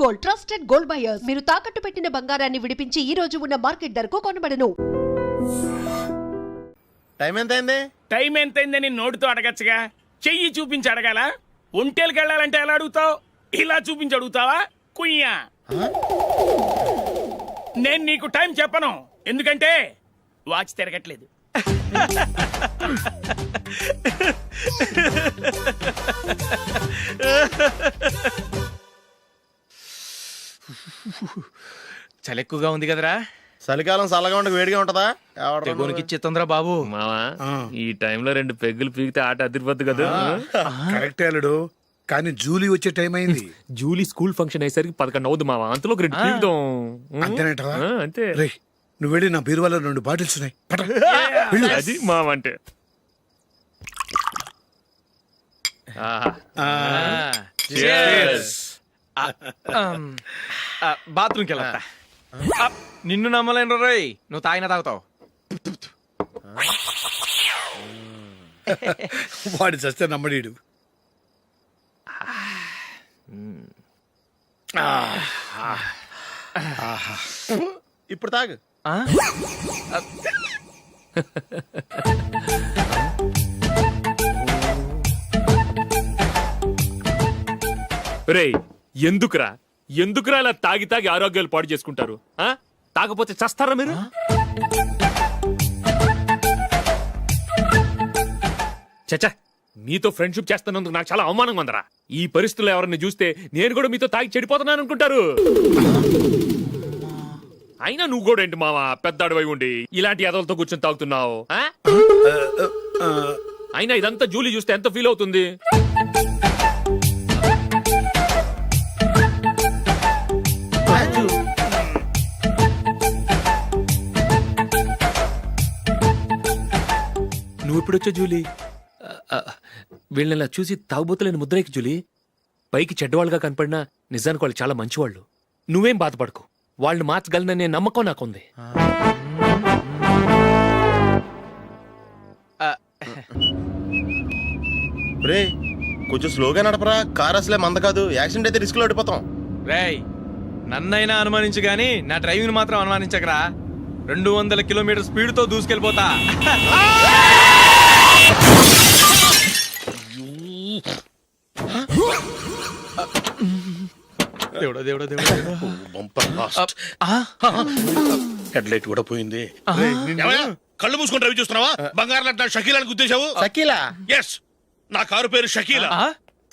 Gold, trusted gold buyers. మీరు తాకట్టు పెట్టిన బంగారాన్ని విడిపించి ఈ రోజు ఉన్న మార్కెట్ ధరకు కొనబడను. టైం ఎంతైంది? టైం ఎంతైందని నోటితో అడగచ్చుగా, చెయ్యి చూపించి అడగాల? ఒంటేలకు వెళ్ళాలంటే ఎలా అడుగుతావు? ఇలా చూపించి అడుగుతావా? కుయ్యా, నేను నీకు టైం చెప్పను, ఎందుకంటే వాచ్ తిరగట్లేదు. చలి ఎక్కువగా ఉంది కదరా. చలికాలం చల్లగా ఉండక వేడిగా ఉంటదా? తెగోనికి ఇచ్చేతుందిరా బాబు. మావా ఈ టైంలో 2 పెగ్గులు పీకితే ఆట అదిరిపోద్దు కదా. కరెక్టే అల్లుడు, కానీ జూలీ వచ్చే టైం అయింది. జూలీ స్కూల్ ఫంక్షన్ అయ్యేసరికి 11 అవుద్ది మావా, అంతలో 2 పీకుదాం. అంతేనేటవా? అంతే. రేయ్, నువ్వు వెళ్ళి నా బీరువాలో 2 బాటిల్స్ ఉన్నాయి, పట. అది మావా అంటే. బాత్రూమ్కి వెళ్ళా. నిన్ను నమ్మలేను రోయ్, నువ్వు తాగినా తాగుతావు. వాడి చస్తే నమ్మడీడు. ఇప్పుడు తాగు. రేయ్, ఎందుకురా ఇలా తాగి తాగి ఆరోగ్యాలు పాడు చేసుకుంటారు? తాగపోతే చస్తారా మీరు? చచ్చా, మీతో ఫ్రెండ్షిప్ చేస్తున్నందుకు నాకు చాలా అవమానంగా ఉందరా. ఈ పరిస్థితుల్లో ఎవరిని చూస్తే నేను కూడా మీతో తాగి చెడిపోతున్నాను అనుకుంటారు. అయినా నువ్వు కూడా ఏంటి మావా, పెద్ద అడవై ఉండి ఇలాంటి ఎదలతో కూర్చొని తాగుతున్నావు? అయినా ఇదంతా జూలీ చూస్తే ఎంత ఫీల్ అవుతుంది? నువ్వు ఎప్పుడొచ్చా జూలీ? వీళ్ళని ఇలా చూసి తాగుబోతులేని ముద్రేకి జూలీ. పైకి చెడ్డవాళ్ళుగా కనపడినా నిజానికి వాళ్ళు చాలా మంచివాళ్ళు. నువ్వేం బాధపడకు, వాళ్ళని మార్చగలననే నమ్మకం నాకుంది. రే, కొంచెం స్లోగా నడపరా, కార్ అసలే మంద కాదు. యాక్సిడెంట్ అయితే రిస్క్ లో ఓడిపోతాం. రేయ్, నన్నైనా అనుమానించు గాని నా డ్రైవింగ్ మాత్రం అనుమానించకరా. 200 కిలోమీటర్ స్పీడ్ తో దూసుకెళ్ళిపోతా. దేవుడా దేవుడా దేవుడా, హెడ్ లైట్ కూడా పోయింది. కళ్ళు మూసుకొని రవి చూస్తున్నావా? బంగారం లాంటి షకీలాని గుద్దేశావు. షకీలా? ఎస్, నా కారు పేరు Shakeela.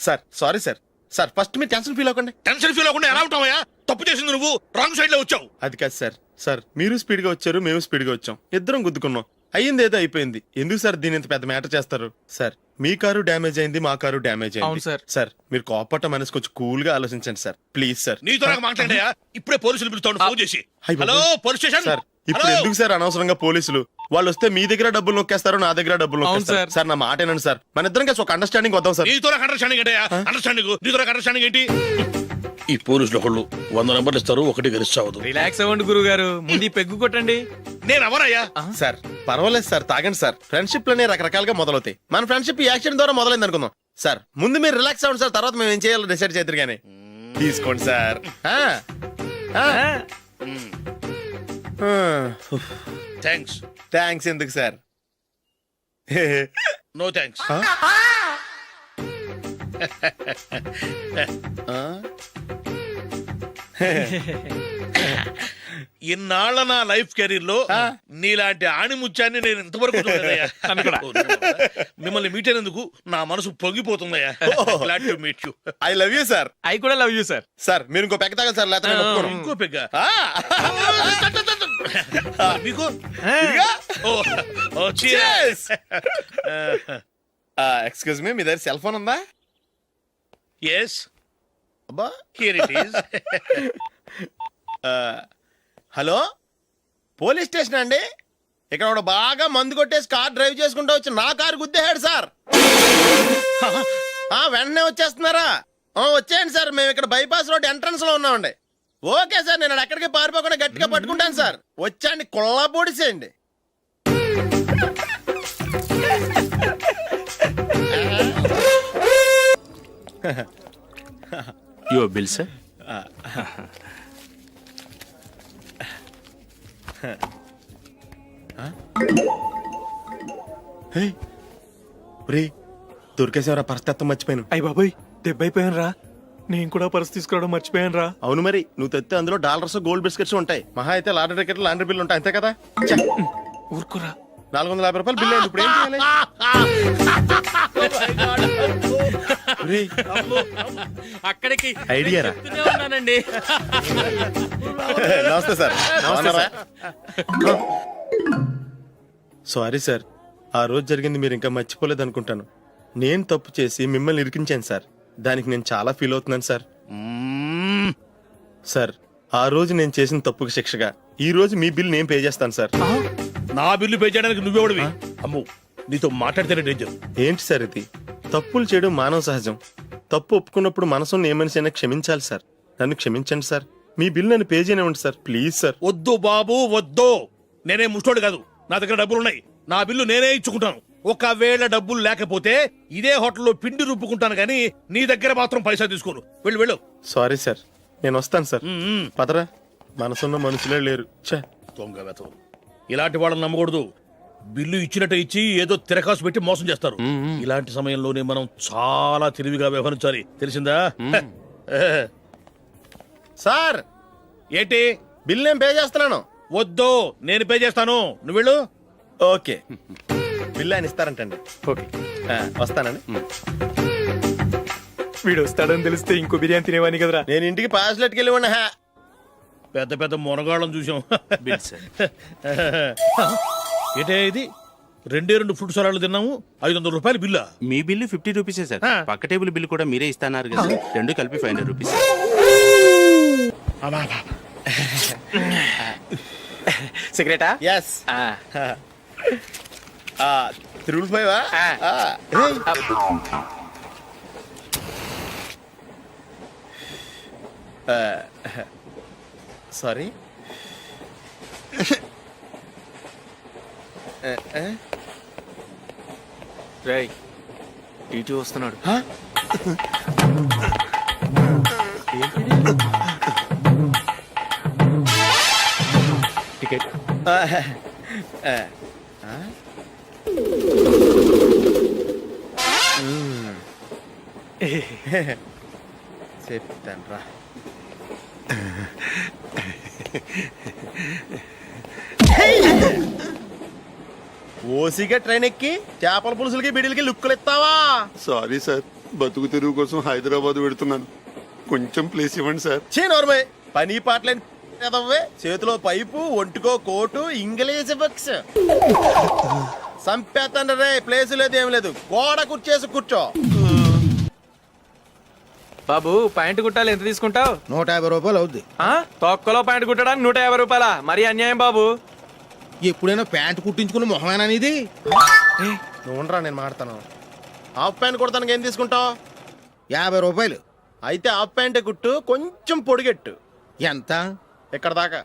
Sir sorry sir. Sir first మీరు టెన్షన్ ఫీల్ అవ్వకండి. టెన్షన్ ఫీల్ అవ్వకుండా ఎలా ఉంటావా? తప్పు చేసింది నువ్వు, రాంగ్ సైడ్ లో వచ్చావు. అది కాదు సార్. సార్ మీరు స్పీడ్ గా వచ్చారు, మేము స్పీడ్ గా వచ్చాం, ఇద్దరం గుద్దుకున్నాం. అయ్యింది ఏదో అయిపోయింది. ఎందుకు సార్ దీని ఇంత పెద్ద మ్యాటర్ చేస్తారు? సార్ మీ కారు డ్యామేజ్ అయింది, మా కారు డ్యామేజ్ అవును అయింది. సార్. సార్ మీరు కోపట్ట మనసు కొంచెం కూల్ గా ఆలోచించండి సార్, ప్లీజ్ సార్. నీతో నాకు మాట్లాడాయా? ఇప్పుడే పోలీసులు పిలుస్తాను, ఫోన్ చేసి. అయ్ బాబోయ్. Hello police station. సార్ ఇప్పుడు ఎందుకు సార్ అనవసరంగా పోలీసులు? వాళ్ళు వస్తే మీ దగ్గర డబ్బులు నొక్కేస్తారు, నా దగ్గర డబ్బులు అవును నొక్కేస్తారు. సార్. సార్ నా మాట ఏనండి సార్, మన ఇద్దరం కలిసి ఒక అండర్స్టాండింగ్ వద్దాం సార్. నీతో నాకు అండర్స్టాండింగ్ ఏంటయ్యా? అండర్స్టాండింగ్ నీతో నాకు అండర్స్టాండింగ్ ఏంటి? ఈ పోలీసులు ఒకళ్ళు 100 నెంబర్లు ఇస్తారు, ఒకటి గెలిస్తావదు. రిలాక్స్ అవ్వండి గురువు గారు, ముందు ఈ పెగ్గు కొట్టండి. నేను ఎవరయ్యా? సార్ పర్వాలేదు సార్, తాగండి సార్. ఫ్రెండ్షిప్ లోనే రకరకాలుగా మొదలవుతాయి. మన ఫ్రెండ్షిప్ ఈ యాక్సిడెంట్ ద్వారా మొదలైంది అనుకుందాం. సార్ ముందు మీరు రిలాక్స్ అవ్వండి సార్, తర్వాత మేము ఏం చేయాలో డిసైడ్ చేద్దరు గానీ. తీసుకోండి సార్. థ్యాంక్స్. థ్యాంక్స్ ఎందుకు సార్? No thanks. ఇన్నాళ్ళ నా లైఫ్ కెరీర్ లో నీలాంటి ఆణిముత్యాన్ని నేను ఇంతవరకు చూడలేదయ్యా. మిమ్మల్ని మీట్ అయినందుకు నా మనసు పొంగిపోతుందయ్యా. Glad to meet you. I love you sir. I కూడా లవ్ యూ సార్. సార్ మీరు ఇంకో పెక్క తాగాలి సార్, లేకపోతే నేను ఒప్పుకోను. ఇంకో పెగ్గ మీకు? ఎక్స్క్యూజ్ మీ, మీ దగ్గర సెల్ ఫోన్ ఉందా? ఎస్, అబ్బా here it is. Hello, police station అండి. ఇక్కడ ఒకడు బాగా మందు కొట్టేసి కార్ డ్రైవ్ చేసుకుంటూ వచ్చి నా కారు గుద్దేశాడు సార్. వెంటనే వచ్చేస్తున్నారా? వచ్చేయండి సార్, మేము ఇక్కడ బైపాస్ రోడ్ ఎంట్రన్స్ లో ఉన్నామండి. ఓకే సార్, నేను ఎక్కడికి పారిపోకుండా గట్టిగా పట్టుకుంటాను సార్. వచ్చాండి, కుళ్ళ పొడిసేయండి. Your bill sir. దొరికేసేవరా పరిస్థితి మర్చిపోయాను. అయ్య బాబాయ్ దెబ్బైపోయాను రా. నేను కూడా పర్స్ తీసుకురావడం మర్చిపోయాను రా. అవును మరి, నువ్వు తెస్తే అందులో డాలర్స్ గోల్డ్ బిస్కెట్స్ ఉంటాయి. మహా అయితే లాటరీ టికెట్ లాండ్రీ బిల్లు ఉంటాయి, అంతే కదా. ఊరుకోరా. 450 రూపాయలు బిల్లు అయింది. ఇప్పుడు ఏం చేయాలి? ఒరేయ్, అక్కడికి ఐడియా రా. చెప్తూనే ఉన్నానండి. నమస్తే సార్. నమస్తే సార్. సారీ సార్, ఆ రోజు జరిగింది మీరు ఇంకా మర్చిపోలేదు అనుకుంటాను. నేను తప్పు చేసి మిమ్మల్ని ఇరికించాను సార్. దానికి నేను చాలా ఫీల్ అవుతున్నాను సార్. సార్, ఆ రోజు నేను చేసిన తప్పుకి శిక్షగా ఈ రోజు మీ బిల్ నేను పే చేస్తాను సార్. నా బిల్లు పే చేయడానికి నువ్వెవడివి? అమ్ము, నీతో మాట్లాడితేనే డేంజర్. ఏంటి సార్ ఇది? తప్పులు చేయడం మానవ సహజం. తప్పు ఒప్పుకున్నప్పుడు మనసును ఏ మనిషి అయినా క్షమించాలి సార్. నన్ను క్షమించండి సార్. మీ బిల్ నన్ను పే చేయనివ్వండి సార్, ప్లీజ్ సార్. వద్దు బాబు వద్దు. నేనే ముష్టోడు కాదు, నా దగ్గర డబ్బులు ఉన్నాయి. నా బిల్లు నేనే ఇచ్చుకుంటాను. ఒకవేళ డబ్బులు లేకపోతే ఇదే హోటల్లో పిండి రుబ్బుకుంటాను కానీ నీ దగ్గర మాత్రం పైసా తీసుకోను. వెళ్ళు వెళ్ళు. సారీ సార్, నేను వస్తాను సార్. పదరా, మనసున్న మనుషులే లేరు. ఛే, దొంగ వెతవు. ఇలాంటి వాళ్ళని నమ్మకూడదు. బిల్లు ఇచ్చినట్టు ఇచ్చి ఏదో తిరకాసు పెట్టి మోసం చేస్తారు. ఇలాంటి సమయంలోనే మనం చాలా తెలివిగా వ్యవహరించాలి, తెలిసిందా? సార్ ఏంటి? బిల్ నేను పే చేస్తున్నాను. వద్దు, నేను పే చేస్తాను. నువ్వు వెళ్ళు. ఓకే, బిల్ ఆయన ఇస్తారంటండి. ఓకే. వస్తానండి. వీడు వస్తాడని తెలిస్తే ఇంకో బిర్యానీ తినేవాని కదరా. నేను ఇంటికి పాస్లెట్కి వెళ్ళి ఉన్నా. పెద్ద పెద్ద మునగాళ్ళం చూసాం. ఏంటే ఇది? 2 ఫ్రూట్ సలాడ్లు తిన్నాము, 500 రూపాయలు బిల్లా? మీ బిల్లు 50 రూపీసే సార్. పక్క టేబుల్ బిల్లు కూడా మీరే ఇస్తాన్నారు కదా. రెండు కలిపి 500 రూపీస్. సిగరెటా? ఎస్. 355 సారీ. రేయ్, టీటీ వస్తున్నాడు. టికెట్. చెప్తాను రా. ఓసిగా ట్రైన్ ఎక్కి చేపల పులుసులకి బిడిలకి లుక్కులు ఇస్తావా? సారీ సార్, బతుకు తెరువు కోసం హైదరాబాద్ పెడుతున్నాను. కొంచెం ప్లేస్ ఇవ్వండి సార్. నోర్మై, పని పాటలేని కదవ్వే. చేతిలో పైపు, ఒంటికో కోటు, ఇంగ్లీష్ బుక్స్. సంపేతండ్రి రే, ప్లేస్ లేదు ఏం లేదు. గోడ కుర్చేసి కూర్చో. బాబు ప్యాంటు కుట్టాలి, ఎంత తీసుకుంటావు? 150 రూపాయలు అవుద్ది. తొక్కలో ప్యాంటు కుట్టడానికి 150 రూపాయల? మరి అన్యాయం బాబు. ఎప్పుడైనా ప్యాంట్ కుట్టించుకున్న మొహమేనా ఇది? నువ్వురా, నేను మాడతాను. హాఫ్ ప్యాంట్ కుడతానికి ఏం తీసుకుంటావు? 50 రూపాయలు. అయితే హాఫ్ ప్యాంటే కుట్టు, కొంచెం పొడిగెట్టు. ఎంత? ఇక్కడ దాకా.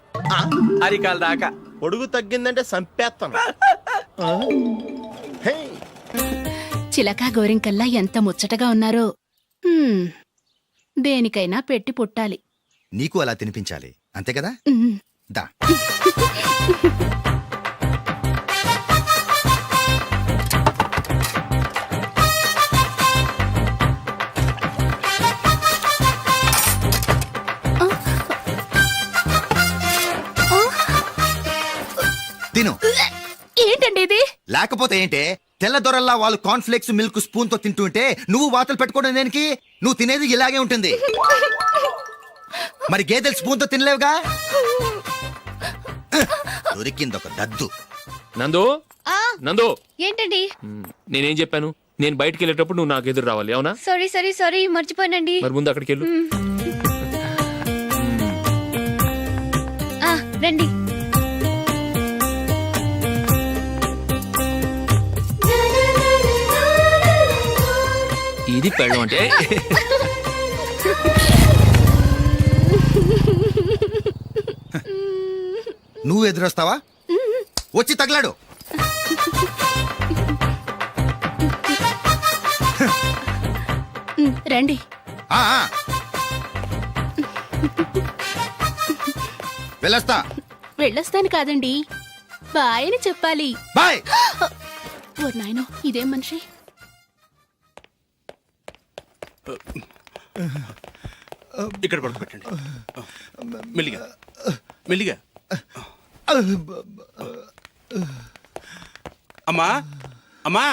అరికాల దాకా. పొడుగు తగ్గిందంటే సంపేస్తాను. హే, చిలకా గోరింకల్లా ఎంత ముచ్చటగా ఉన్నారో. దేనికైనా పెట్టి పుట్టాలి. నీకు అలా తినిపించాలి, అంతే కదా? దా. తిను. ఏంటండి ఇది? లేకపోతే ఏంటే? తెల్లదొరల్లా వాళ్ళు కార్న్ఫ్లేక్స్ మిల్క్ స్పూన్ తో తింటుంటే నువ్వు వాతలు పెట్టుకోవడం దేనికి? నువ్వు తినేది ఇలాగే ఉంటుంది. మరి గేదెలు స్పూన్ తో తినలేవుగా. దొరికిందొక దద్దు. నందు, నందు, ఏంటండి? నేనేం చెప్పాను? నేను బయటికి వెళ్ళేటప్పుడు నువ్వు నాకు ఎదురు రావాలి, అవునా? సారీ మర్చిపోయానండి. మరి ముందు అక్కడికి వెళ్ళు. రండి. ఇది పెళ్ళం అంటే. నువ్వు ఎదురొస్తావా? వచ్చి తగలాడు. రండి. ఆ, ఆ. వెళ్ళొస్తా. వెళ్ళొస్తాను కాదండి, బాయ్ అని చెప్పాలి. బాయ్. ఓ నాయనో, ఇదేం మనిషి. ఇక్కడ పడుకోబెట్టండి. మెల్లిగా మెల్లిగా. అమ్మా అమ్మా,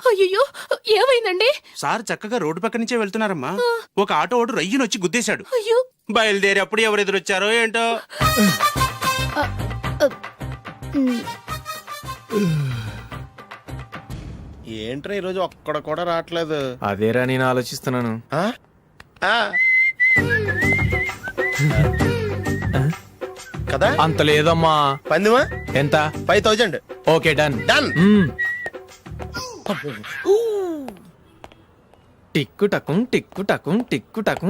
అయ్యో, ఏమైందండి? సార్ చక్కగా రోడ్డు పక్క నుంచే వెళ్తున్నారమ్మా. ఒక ఆటో ఓడు రయ్యనొచ్చి గుద్దేశాడు. అయ్యో, బయలుదేరి అప్పుడు ఎవరు ఎదురొచ్చారో ఏంటో. ఏంట్రా ఈరోజు ఒక్కడ కూడా రావట్లేదు. అదేరా నేను ఆలోచిస్తున్నాను. ఆ? ఆ. కదా అంత లేదమ్మా. పందిమా ఎంత? 5000. Okay done. డన్. టిక్కు టకుం టిక్కు టకుం టిక్కు టకుం.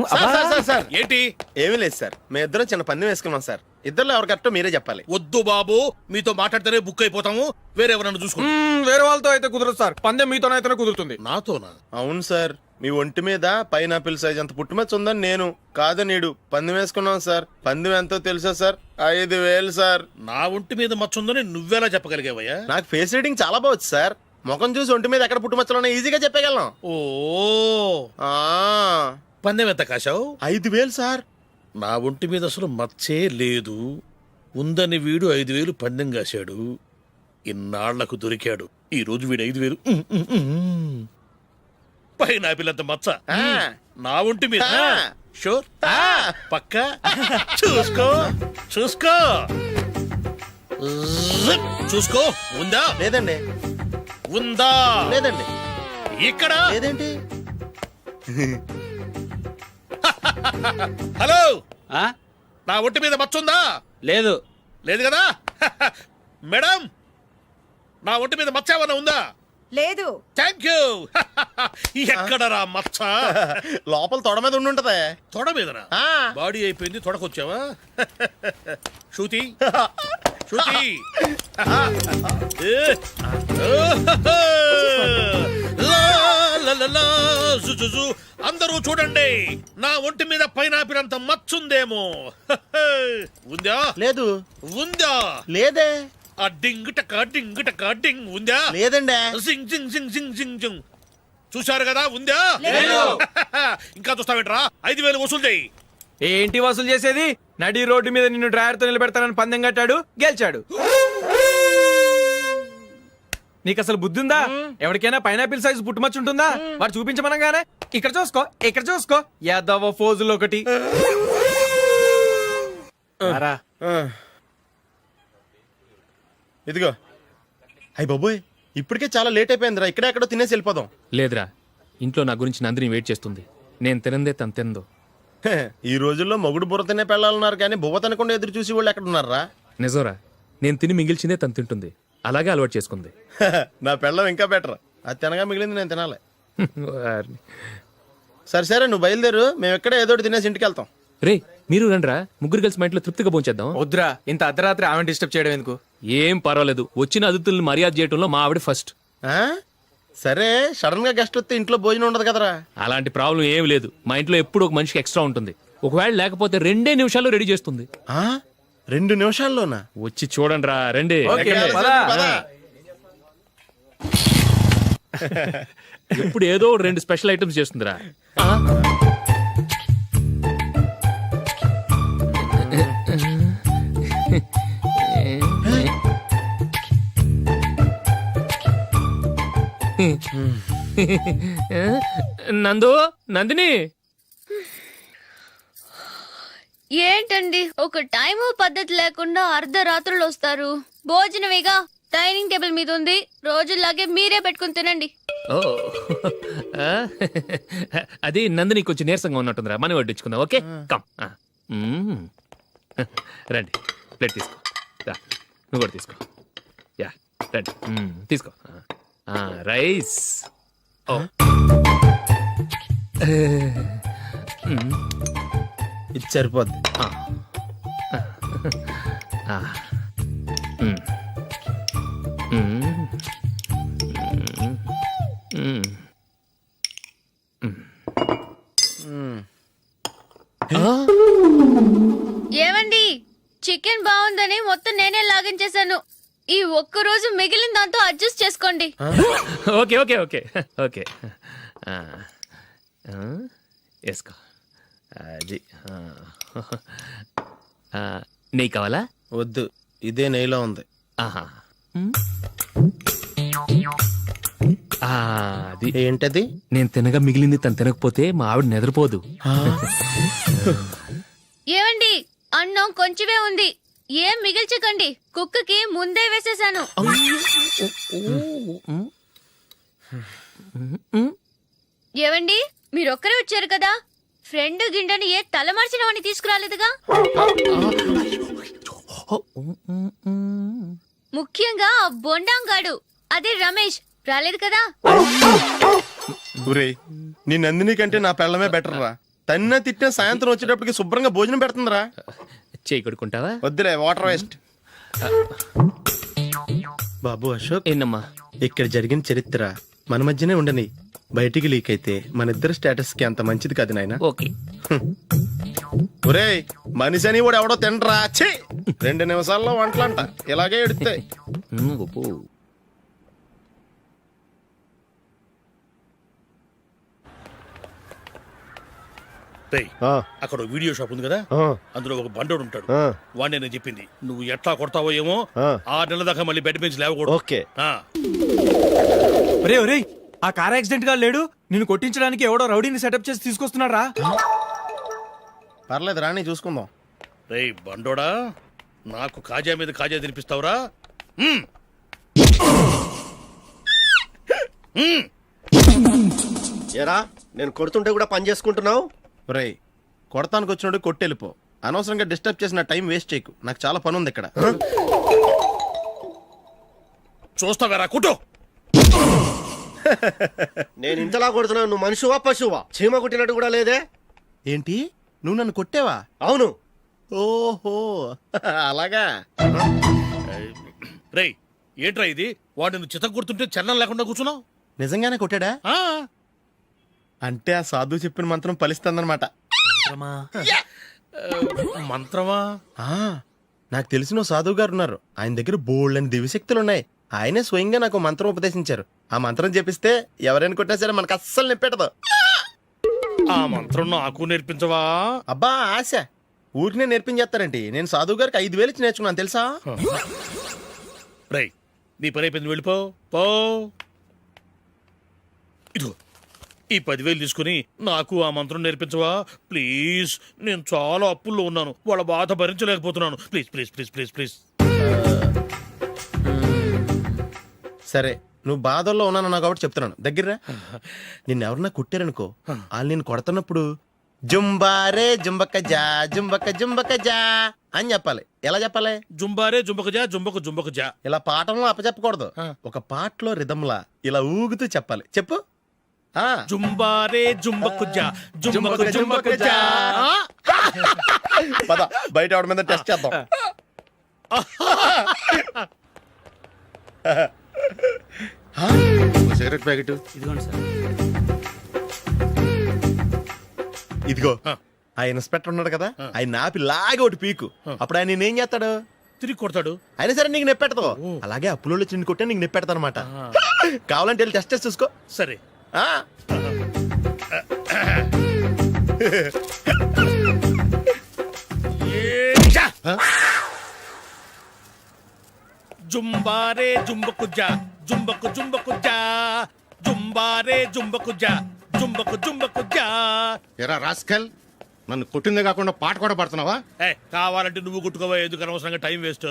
సార్ ఏంటి? ఏమీ లేదు సార్, మేము ఇద్దరం చిన్న పందెం వేసుకున్నాం సార్. ఇద్దరు ఎవరు కరెక్టో మీరే చెప్పాలి. వద్దు బాబు, మీతో మాట్లాడితేనే బుక్ అయిపోతాము. వేరెవరన్నా చూసుకోండి. వేరే వాళ్ళతో అయితే కుదరదు సార్, పందెం మీతోనైతేనే కుదురుతుంది. నాతోనా? అవును సార్, మీ ఒంటి మీద పైనాపిల్ సైజ్ అంత పుట్టుమచ్చ ఉందని నేను కాదు నీడు పందెం వేసుకున్నాం సార్. పందెం ఎంతో తెలుసా సార్? 5000 సార్. నా ఒంటి మీద మచ్చ ఉందని నువ్వెలా చెప్పగలిగావయ్యా? నాకు ఫేస్ రీడింగ్ చాలా బాగుంది సార్. ముఖం చూసి ఒంటి మీద ఎక్కడ పుట్టుమచ్చలో ఈజీగా చెప్పగలను. ఓ, ఆ, పందెం ఎంత కాశావు? 5000 సార్. నా ఒంటి మీద అసలు మచ్చే లేదు. ఉందని వీడు 5000 పందెం కాశాడు. ఇన్నాళ్లకు దొరికాడు. ఈ రోజు వీడు 5000. పైన పిల్లంత మచ్చ ఆ. నా ఒంటి మీద. ఆ. షూర్? ఆ. పక్క చూసుకో చూసుకో జిప్. చూసుకో. ఉందా? లేదండి. ఉందా? లేదండి. ఇక్కడ లేదేంటి? హలో, నా ఒంటి మీద మచ్చ ఉందా? లేదు. లేదు కదా? మేడం, నా ఒంటి మీద మచ్చ ఏమన్నా ఉందా? లేదు. Thank you. ఎక్కడరా మచ్చ? లోపల తొడ మీద ఉండుంటదే. తొడ మీదనా? ఆ. బాడీ అయిపోయింది, తొడకొచ్చావా? శృతి శృతి. అందరూ చూడండి, నా ఒంటి మీద పైనాపిల్ అంత మచ్చుందేమో. ఉందా? లేదు. ఉందా? లేదే. ఆ డింగ్ టక డింగ్ టక డింగ్ ఉందా? లేదండి. జింగ్ జింగ్ జింగ్ జింగ్ జింగ్ జింగ్. చూశారు కదా? ఉందా? ఇంకా చూస్తావేంట్రా? 5000 వసూలు చేయి. ఏంటి వసూలు చేసేది? నడి రోడ్డు మీద నిన్ను డ్రైవర్ తో నిలబెడతానని పందెం కట్టాడు, గెలిచాడు. నీకు అసలు బుద్ధి ఉందా? ఎవరికైనా పైనాపిల్ సైజ్ పుట్టుమచ్చు ఉంటుందా? వాడు చూపించమనగానే ఇక్కడ చూసుకో, ఇక్కడ చూసుకో, యాదవ ఫోజులు ఒకటి. రా. ఇదిగో. అయ్య బాబోయ్, ఇప్పటికే చాలా లేట్ అయిపోయిందిరా. ఇక్కడే ఎక్కడో తినేసి వెళ్ళిపోదాం. లేదురా, ఇంట్లో నా గురించి నందిని వెయిట్ చేస్తుంది. నేను తినందే తను తిందో. హే, ఈ రోజుల్లో మొగుడు బుర్ర తినే పెళ్ళాలన్నారు కానీ బువ్వ తినకుండా ఎదురు చూసి వాళ్ళు ఎక్కడ ఉన్నారా? నిజంరా, నేను తిని మిగిల్చిందే తను తింటుంది. అలాగే అలవాటు చేసుకుంది. నా పెళ్ళం ఇంకా బెటర్. అది తినగా మిగిలింది నేను తినాలి. వారిని. సరే సరే, నువ్వు బయలుదేరు. మేము ఎక్కడే ఏదో ఒకటి తినేసి ఇంటికి వెళ్తాం. రే, మీరు రండ్రా, ముగ్గురు కలిసి మా ఇంట్లో తృప్తిగా పోంచేద్దాం. వద్దురా, ఇంత అర్ధరాత్రి ఆమె డిస్టర్బ్ చేయడం ఎందుకు? ఏం పర్వాలేదు, వచ్చిన అతిథుల్ని మర్యాద చేయటంలో మా ఆవిడ ఫస్ట్. ఆ? సరే, సడన్ గా గెస్ట్ వస్తే ఇంట్లో భోజనం ఉండదు కదరా. అలాంటి ప్రాబ్లం ఏం లేదు. మా ఇంట్లో ఎప్పుడు ఒక మనిషికి ఎక్స్ట్రా ఉంటుంది. ఒకవేళ లేకపోతే 2 నిమిషాల్లో రెడీ చేస్తుంది. ఆ? 2 నిమిషాల్లోనా? వచ్చి చూడండి రా, రండి. ఓకే, ఎక్కడ? పద. పద. ఎప్పుడు ఏదో 2 స్పెషల్ ఐటమ్స్ చేస్తుందిరా. నందు, నందిని. ఏంటండి, ఒక టైము పద్ధతి లేకుండా అర్ధరాత్రులు వస్తారు. భోజనమేగా డైనింగ్ టేబుల్ మీద ఉంది. రోజుల్లాగే మీరే పెట్టుకుని తినండి. ఓ, అది నందిని కొంచెం నీరసంగా ఉన్నట్టుందిరా. మనీ వడ్డించుకుందాం. Okay, come. రండి, ప్లేట్ తీసుకో. రా, నువ్వు కూడా తీసుకో. యా, రండి, తీసుకో. రైస్. ఓ, ఇది సరిపోద్ది. ఏమండి చికెన్ బాగుందని మొత్తం నేనే లాగించేశాను. ఈ ఒక్క రోజు మిగిలిన దాంతో అడ్జస్ట్ చేసుకోండి. ఓకే ఓకే ఓకే ఓకే వేసుకో. అది నెయ్యి కావాలా? వద్దు, ఇదే నెయ్యిలో ఉంది. ఆహా. అది ఏంటది? నేను తినగా మిగిలింది తను తినకపోతే మా ఆవిడ నిద్రపోదు. ఏమండి అన్నం కొంచెమే ఉంది, ఏం మిగిల్చకండి. కుక్కకి ముందే వేసేసాను. ఏవండి మీరొక్కరే వచ్చారు కదా, ఫ్రెండ్ గిండెని ఏ తలమార్చిన వాడిని తీసుకురాలేదుగా. ముఖ్యంగా ఆ బొండాంగాడు అదే రమేష్ రాలేదు కదా. ఊరే, నీ నందిని కంటే నా పెళ్ళమే బెటర్ రా. తన్న తిట్టిన సాయంత్రం వచ్చేటప్పటికి శుభ్రంగా భోజనం పెడుతుందిరా. చేయి కొడుకుంటావా? వద్దులే, వాటర్ వేస్ట్. బాబు అశోక్, ఏంటమ్మా? ఇక్కడ జరిగిన చరిత్ర మన మధ్యనే ఉండని, బయటికి లీక్ అయితే మన ఇద్దరు స్టేటస్ కి అంత మంచిది కాదు నాయన. ఓకే. ఒరే, మనిషి అని కూడా ఎవడో తినరా. ఛీ, 2 నిమిషాల్లో వంటలంట ఇలాగే ఎడితే. రేయ్, అక్కడ ఓ వీడియో షాప్ ఉంది కదా, అందులో ఒక బండోడు ఉంటాడు. వాడిని నేను చెప్పింది నువ్వు ఎట్లా కొడతావో ఏమో. 6 నెలల దాకా మళ్ళీ బెడ్ బెంచ్ లేవకూడదు. ఓకే. ఒరే ఒరే, ఆ కార్ యాక్సిడెంట్ గా లేడు, నిన్ను కొట్టించడానికి ఎవడో రౌడీని సెటప్ చేసి తీసుకొస్తున్నాడు రా. పర్లేదు రాని, చూసుకుందాం. రేయ్ బండోడా, నాకు కాజా మీద కాజా తినిపిస్తావురా? ఏరా, నేను కొడుతుంటే కూడా పని చేసుకుంటున్నావు? ఒరేయ్, కొడతానికి వచ్చినోడు కొట్టెళ్ళిపో. అనవసరంగా డిస్టర్బ్ చేసిన టైం వేస్ట్ చేయకు, నాకు చాలా పని ఉంది ఇక్కడ. చూస్తావేరా కుట్టు. నేను ఇంతలా కొడుతున్నావు, నువ్వు మనిషివా పశువా? చీమ కుట్టినట్టు కూడా లేదే. ఏంటి, నువ్వు నన్ను కొట్టేవా? అవును. ఓహో, అలాగా. రేయ్ ఏంట్రా ఇది, వాడు నువ్వు చిత్త కొడుతుంటే చలనం లేకుండా కూర్చున్నావు. నిజంగానే కొట్టాడా? అంటే ఆ సాధువు చెప్పిన మంత్రం ఫలిస్తుందన్నమాట. మంత్రమా? నాకు తెలిసిన ఓ సాధువు గారు ఉన్నారు. ఆయన దగ్గర బోల్డని దివ్యశక్తులు ఉన్నాయి. ఆయనే స్వయంగా నాకు మంత్రం ఉపదేశించారు. ఆ మంత్రం చెప్పిస్తే ఎవరైనా కొట్టినా సరే మనకు అస్సలు నిప్పెట్టదు. ఆ మంత్రం నాకు నేర్పించవా? అబ్బా ఆశ, ఊరినే నేర్పించేస్తారండి. నేను సాధువు గారికి 5,000 ఇచ్చి నేర్చుకున్నాను తెలుసా. రేయ్ నీ పని అయిపోయింది, వెళ్ళిపో పో. ఇదిగో ఈ 10,000 తీసుకుని నాకు ఆ మంత్రం నేర్పించవా ప్లీజ్. నేను చాలా అప్పుల్లో ఉన్నాను, వాళ్ళ బాధ భరించలేకపోతున్నాను. Please please please please please. సరే, నువ్వు బాధల్లో ఉన్నాను నాకు కాబట్టి చెప్తున్నాను. దగ్గర నిన్నెవరన్నా కుట్టారనుకో, వాళ్ళు నేను కొడుతున్నప్పుడు జుంబారే జుంబక జా జుంబక జుంబక జా అని చెప్పాలి. ఎలా చెప్పాలి? జుంబారే జుంబక జా జుంబకు జుంబకు జా. ఇలా పాఠంలో అప్పచెప్పకూడదు, ఒక పాటలో రిధంలా ఇలా ఊగుతూ చెప్పాలి. చెప్పు. జుంబారే జుంబకు జా జుంబకు జుంబకు జా. పద బయట ఆవిడ మీద టెస్ట్ చేద్దాం. సిగరెట్ ప్యాకెట్ ఇదిగో. ఆ ఇన్స్పెక్టర్ ఉన్నాడు కదా, ఆయన ఆపి లాగే ఒకటి పీకు. అప్పుడు ఆయన నేనేం చేస్తాడు? తిరిగి కొడతాడు. అయినా సరే నీకు నెప్పెడతావు. అలాగే అప్పులో చిన్న కొట్టే నీకు నెప్పెడతా అనమాట. కావాలంటే వెళ్ళి టెస్ట్ చేసి చూసుకో. సరే. జుంబారే జుంబకు జా జుంబకు జుంబకు జా జుంబారే జుంబకు జా జుంబకు జుంబకు జా. ఎరా రాస్కల్, నన్ను కొట్టిందే కాకుండా పాట కూడా పడుతున్నావా? కావాలంటే నువ్వు కొట్టుకోవా, ఎందుకు అనవసరంగా టైం వేస్ట్.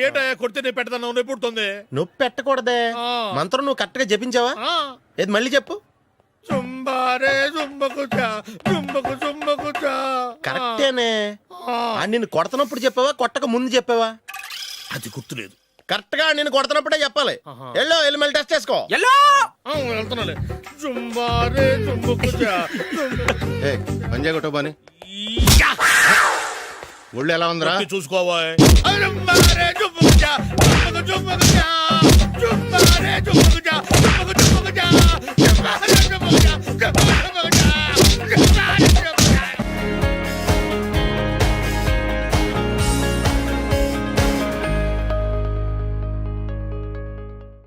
ఏంటో కొడితే నేను పెడతాను, నొప్పి పుడుతుంది. నొప్పి పెట్టకూడదే. మంత్రం నువ్వు కరెక్ట్ గా జపించావా? ఏది మళ్ళీ చెప్పు. జుంబారే జుంబకు జా జుంబకు జుంబకు జా. కరెక్టేనే. నిన్ను కొడుతున్నప్పుడు చెప్పావా, కొట్టక ముందు చెప్పావా? అది గుర్తులేదు. కరెక్ట్ గా నేను కొడుతున్నప్పుడే చెప్పాలి. వెళ్ళి మళ్ళీ టెస్ట్ చేసుకో. వెళ్తున్నాలే. జుంబారే జుంబకు జా. పంజా కొట్టబాని ఒళ్ళు ఎలా ఉందిరా చూసుకోవా.